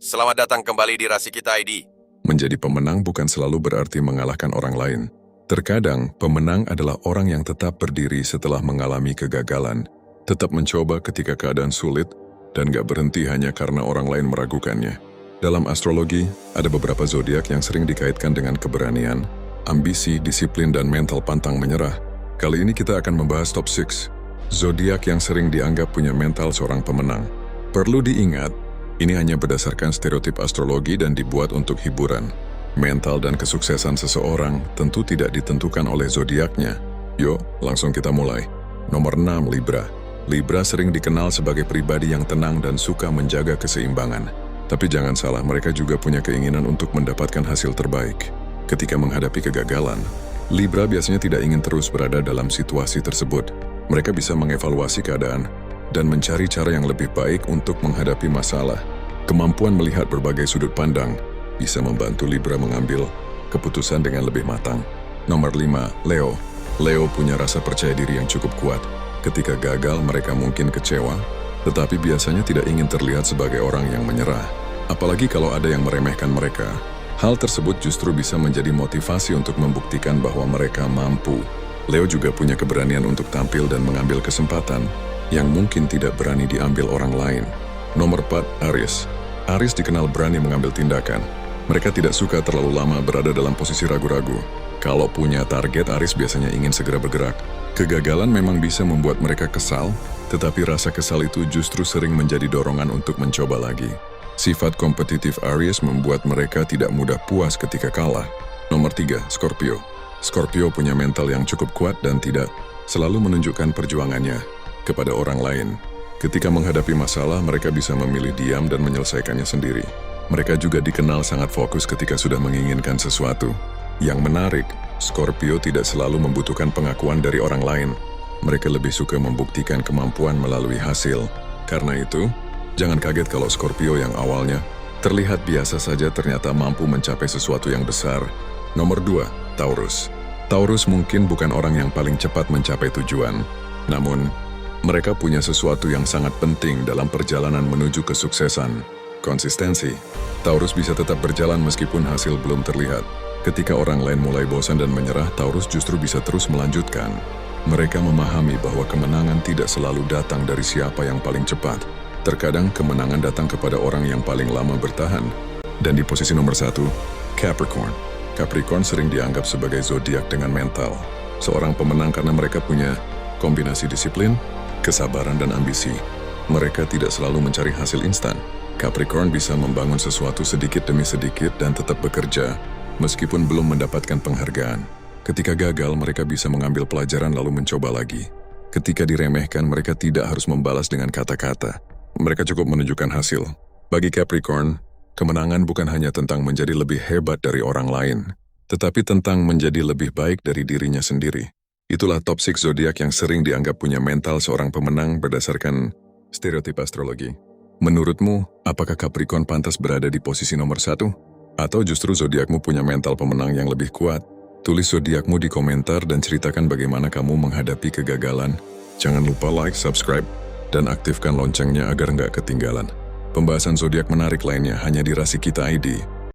Selamat datang kembali di Rasi Kita ID. Menjadi pemenang bukan selalu berarti mengalahkan orang lain. Terkadang, pemenang adalah orang yang tetap berdiri setelah mengalami kegagalan, tetap mencoba ketika keadaan sulit, dan gak berhenti hanya karena orang lain meragukannya. Dalam astrologi, ada beberapa zodiak yang sering dikaitkan dengan keberanian, ambisi, disiplin, dan mental pantang menyerah. Kali ini kita akan membahas top 6 zodiak yang sering dianggap punya mental seorang pemenang. Perlu diingat, ini hanya berdasarkan stereotip astrologi dan dibuat untuk hiburan. Mental dan kesuksesan seseorang tentu tidak ditentukan oleh zodiaknya. Yuk, langsung kita mulai. Nomor 6, Libra. Libra sering dikenal sebagai pribadi yang tenang dan suka menjaga keseimbangan. Tapi jangan salah, mereka juga punya keinginan untuk mendapatkan hasil terbaik. Ketika menghadapi kegagalan, Libra biasanya tidak ingin terus berada dalam situasi tersebut. Mereka bisa mengevaluasi keadaan dan mencari cara yang lebih baik untuk menghadapi masalah. Kemampuan melihat berbagai sudut pandang bisa membantu Libra mengambil keputusan dengan lebih matang. Nomor 5, Leo. Leo punya rasa percaya diri yang cukup kuat. Ketika gagal, mereka mungkin kecewa, tetapi biasanya tidak ingin terlihat sebagai orang yang menyerah. Apalagi kalau ada yang meremehkan mereka. Hal tersebut justru bisa menjadi motivasi untuk membuktikan bahwa mereka mampu. Leo juga punya keberanian untuk tampil dan mengambil kesempatan yang mungkin tidak berani diambil orang lain. Nomor 4, Aries. Aries dikenal berani mengambil tindakan. Mereka tidak suka terlalu lama berada dalam posisi ragu-ragu. Kalau punya target, Aries biasanya ingin segera bergerak. Kegagalan memang bisa membuat mereka kesal, tetapi rasa kesal itu justru sering menjadi dorongan untuk mencoba lagi. Sifat kompetitif Aries membuat mereka tidak mudah puas ketika kalah. Nomor 3, Scorpio. Scorpio punya mental yang cukup kuat dan tidak selalu menunjukkan perjuangannya kepada orang lain. Ketika menghadapi masalah, mereka bisa memilih diam dan menyelesaikannya sendiri. Mereka juga dikenal sangat fokus ketika sudah menginginkan sesuatu. Yang menarik, Scorpio tidak selalu membutuhkan pengakuan dari orang lain. Mereka lebih suka membuktikan kemampuan melalui hasil. Karena itu, jangan kaget kalau Scorpio yang awalnya terlihat biasa saja ternyata mampu mencapai sesuatu yang besar. Nomor 2, Taurus. Taurus mungkin bukan orang yang paling cepat mencapai tujuan. Namun, mereka punya sesuatu yang sangat penting dalam perjalanan menuju kesuksesan. Konsistensi. Taurus bisa tetap berjalan meskipun hasil belum terlihat. Ketika orang lain mulai bosan dan menyerah, Taurus justru bisa terus melanjutkan. Mereka memahami bahwa kemenangan tidak selalu datang dari siapa yang paling cepat. Terkadang kemenangan datang kepada orang yang paling lama bertahan. Dan di posisi nomor 1, Capricorn. Capricorn sering dianggap sebagai zodiak dengan mental. Seorang pemenang karena mereka punya kombinasi disiplin, kesabaran, dan ambisi. Mereka tidak selalu mencari hasil instan. Capricorn bisa membangun sesuatu sedikit demi sedikit dan tetap bekerja, meskipun belum mendapatkan penghargaan. Ketika gagal, mereka bisa mengambil pelajaran lalu mencoba lagi. Ketika diremehkan, mereka tidak harus membalas dengan kata-kata. Mereka cukup menunjukkan hasil. Bagi Capricorn, kemenangan bukan hanya tentang menjadi lebih hebat dari orang lain, tetapi tentang menjadi lebih baik dari dirinya sendiri. Itulah top 6 zodiak yang sering dianggap punya mental seorang pemenang berdasarkan stereotip astrologi. Menurutmu, apakah Capricorn pantas berada di posisi nomor 1? Atau justru zodiakmu punya mental pemenang yang lebih kuat? Tulis zodiakmu di komentar dan ceritakan bagaimana kamu menghadapi kegagalan. Jangan lupa like, subscribe, dan aktifkan loncengnya agar nggak ketinggalan. Pembahasan zodiak menarik lainnya hanya di Rasi Kita ID.